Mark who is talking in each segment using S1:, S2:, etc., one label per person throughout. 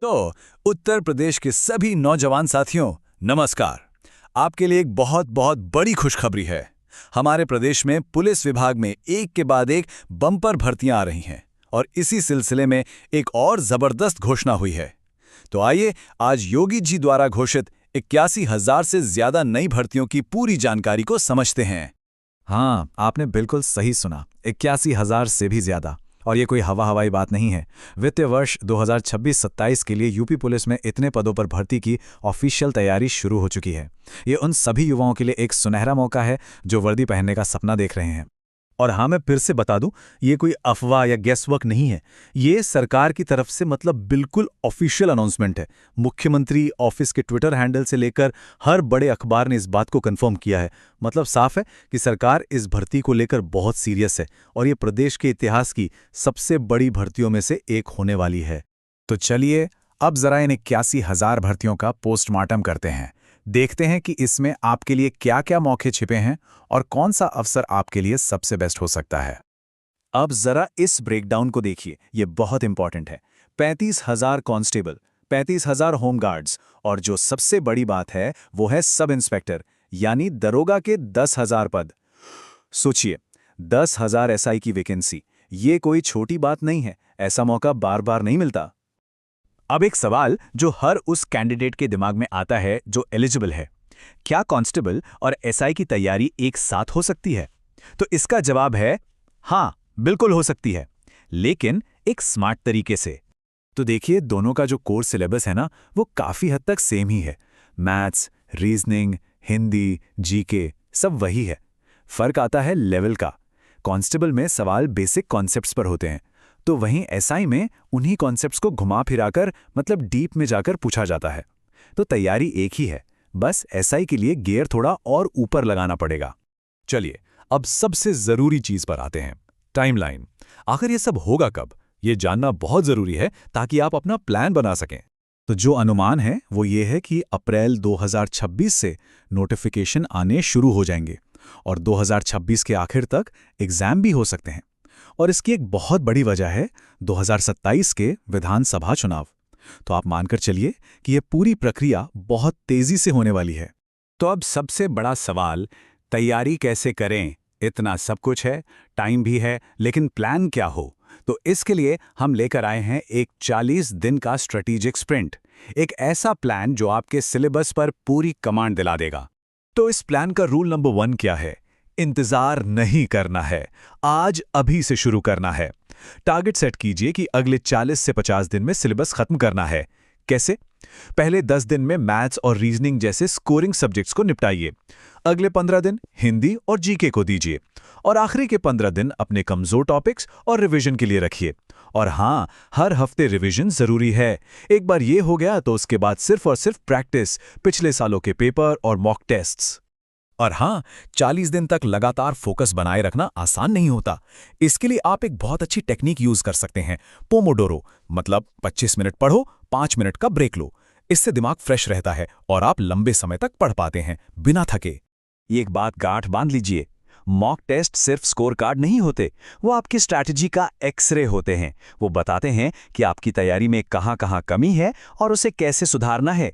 S1: तो उत्तर प्रदेश के सभी नौजवान साथियों, नमस्कार। आपके लिए एक बहुत बहुत बड़ी खुशखबरी है। हमारे प्रदेश में पुलिस विभाग में एक के बाद एक बम्पर भर्तियां आ रही हैं और इसी सिलसिले में एक और जबरदस्त घोषणा हुई है। तो आइए आज योगी जी द्वारा घोषित 81,000 से ज्यादा नई भर्तियों की पूरी जानकारी को समझते हैं।
S2: हाँ, आपने बिल्कुल सही सुना। 81,000 से भी ज्यादा। और ये कोई हवाई बात नहीं है। वित्तीय वर्ष 2026-27 के लिए यूपी पुलिस में इतने पदों पर भर्ती की ऑफिशियल तैयारी शुरू हो चुकी है। ये उन सभी युवाओं के लिए एक सुनहरा मौका है जो वर्दी पहनने का सपना देख रहे हैं।
S3: और हाँ, मैं फिर से बता दूं, ये कोई अफवाह या गेस वर्क नहीं है। ये सरकार की तरफ से बिल्कुल ऑफिशियल अनाउंसमेंट है। मुख्यमंत्री ऑफिस के ट्विटर हैंडल से लेकर हर बड़े अखबार ने इस बात को कंफर्म किया है। साफ है कि सरकार इस भर्ती को लेकर बहुत सीरियस है और ये प्रदेश के इतिहास की सबसे बड़ी भर्तियों में से एक होने वाली है।
S2: तो चलिए अब जरा इन 81,000 भर्तियों का पोस्टमार्टम करते हैं। देखते हैं कि इसमें आपके लिए क्या-क्या मौके छिपे हैं और कौन सा अवसर आपके लिए सबसे बेस्ट हो सकता है।
S3: अब जरा इस ब्रेकडाउन को देखिए, ये बहुत इंपॉर्टेंट है। 35,000 कांस्टेबल, 35,000 होमगार्ड्स और जो सबसे बड़ी बात है वो है सब इंस्पेक्टर यानी दरोगा के 10,000 पद। सोचिए, 10,000 एसआई की वैकेंसी, ये कोई छोटी बात नहीं है। ऐसा मौका बार बार नहीं मिलता। अब एक सवाल जो हर उस कैंडिडेट के दिमाग में आता है जो एलिजिबल है, क्या कांस्टेबल और एसआई की तैयारी एक साथ हो सकती है? तो इसका जवाब है हाँ, बिल्कुल हो सकती है, लेकिन एक स्मार्ट तरीके से। तो देखिए, दोनों का जो कोर्स सिलेबस है ना, वो काफी हद तक सेम ही है। मैथ्स, रीजनिंग, हिंदी, जीके सब वही है। फर्क आता है लेवल का। कांस्टेबल में सवाल बेसिक कॉन्सेप्ट्स पर होते हैं, तो वहीं एसआई में उन्हीं कॉन्सेप्ट्स को घुमा फिराकर डीप में जाकर पूछा जाता है। तो तैयारी एक ही है, बस एसआई के लिए गियर थोड़ा और ऊपर लगाना पड़ेगा। चलिए अब सबसे जरूरी चीज पर आते हैं, टाइमलाइन। आखिर ये सब होगा कब, ये जानना बहुत जरूरी है ताकि आप अपना प्लान बना सकें।
S2: तो जो अनुमान है वो ये है कि अप्रैल 2026 से नोटिफिकेशन आने शुरू हो जाएंगे और 2026 के आखिर तक एग्जाम भी हो सकते हैं। और इसकी एक बहुत बड़ी वजह है 2027 के विधानसभा चुनाव। तो आप मानकर चलिए कि यह पूरी प्रक्रिया बहुत तेजी से होने वाली है।
S1: तो अब सबसे बड़ा सवाल, तैयारी कैसे करें? इतना सब कुछ है, टाइम भी है, लेकिन प्लान क्या हो? तो इसके लिए हम लेकर आए हैं एक 40 दिन का स्ट्रेटेजिक स्प्रिंट, एक ऐसा प्लान जो आपके सिलेबस पर पूरी कमांड दिला देगा।
S3: तो इस प्लान का रूल नंबर 1 क्या है? इंतजार नहीं करना है, आज अभी से शुरू करना है। टारगेट सेट कीजिए कि अगले 40 से 50 दिन में सिलेबस खत्म करना है। कैसे? पहले 10 दिन में मैथ्स और रीजनिंग जैसे स्कोरिंग सब्जेक्ट्स को निपटाइए। अगले 15 दिन हिंदी और जीके को दीजिए और आखिरी के 15 दिन अपने कमजोर टॉपिक्स और रिवीजन के लिए रखिए। और हाँ, हर हफ्ते रिवीजन जरूरी है। एक बार ये हो गया तो उसके बाद सिर्फ और सिर्फ प्रैक्टिस, पिछले सालों के पेपर और मॉक टेस्ट्स।
S2: और हाँ, 40 दिन तक लगातार फोकस बनाए रखना आसान नहीं होता। इसके लिए आप एक बहुत अच्छी टेक्निक यूज कर सकते हैं, पोमोडोरो। 25 मिनट पढ़ो, 5 मिनट का ब्रेक लो। इससे दिमाग फ्रेश रहता है और आप लंबे समय तक पढ़ पाते हैं बिना थके।
S3: एक बात गांठ बांध लीजिए, मॉक टेस्ट सिर्फ स्कोर कार्ड नहीं होते, वो आपकी स्ट्रैटेजी का एक्सरे होते हैं। वो बताते हैं कि आपकी तैयारी में कहां कमी है और उसे कैसे सुधारना है।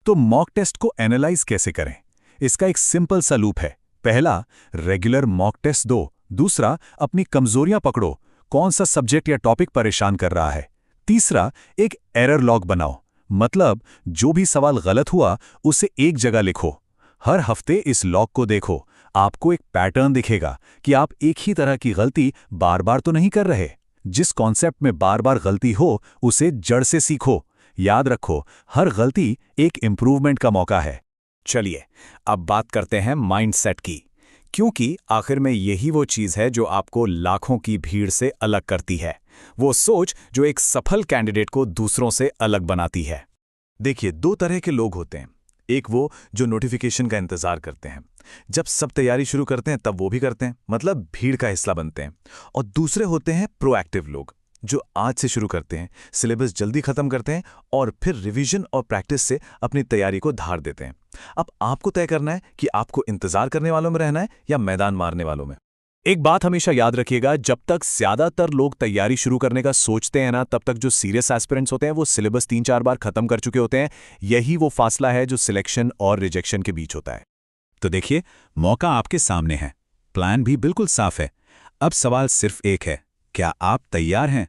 S2: तो मॉक टेस्ट को एनालाइज कैसे करें? इसका एक सिंपल सा लूप है। पहला, रेगुलर मॉक टेस्ट दो। दूसरा, अपनी कमजोरियां पकड़ो, कौन सा सब्जेक्ट या टॉपिक परेशान कर रहा है। तीसरा, एक एरर लॉग बनाओ, जो भी सवाल गलत हुआ उसे एक जगह लिखो। हर हफ्ते इस लॉग को देखो, आपको एक पैटर्न दिखेगा कि आप एक ही तरह की गलती बार बार तो नहीं कर रहे। जिस कॉन्सेप्ट में बार बार गलती हो उसे जड़ से सीखो। याद रखो, हर गलती एक इंप्रूवमेंट का मौका है।
S1: चलिए अब बात करते हैं माइंडसेट की, क्योंकि आखिर में यही वो चीज़ है जो आपको लाखों की भीड़ से अलग करती है, वो सोच जो एक सफल कैंडिडेट को दूसरों से अलग बनाती है।
S3: देखिए, 2 तरह के लोग होते हैं। एक वो जो नोटिफिकेशन का इंतजार करते हैं, जब सब तैयारी शुरू करते हैं तब वो भी करते हैं, भीड़ का हिस्सा बनते हैं। और दूसरे होते हैं प्रोएक्टिव लोग, जो आज से शुरू करते हैं, सिलेबस जल्दी खत्म करते हैं और फिर रिवीजन और प्रैक्टिस से अपनी तैयारी को धार देते हैं। अब आपको तय करना है कि आपको इंतजार करने वालों में रहना है या मैदान मारने वालों में।
S2: एक बात हमेशा याद रखिएगा, जब तक ज्यादातर लोग तैयारी शुरू करने का सोचते हैं ना, तब तक जो सीरियस एस्पिरेंट्स होते हैं वो सिलेबस 3-4 बार खत्म कर चुके होते हैं। यही वो फासला है जो सिलेक्शन और रिजेक्शन के बीच होता है। तो देखिए, मौका आपके सामने है, प्लान भी बिल्कुल साफ है। अब सवाल सिर्फ एक है, क्या आप तैयार हैं?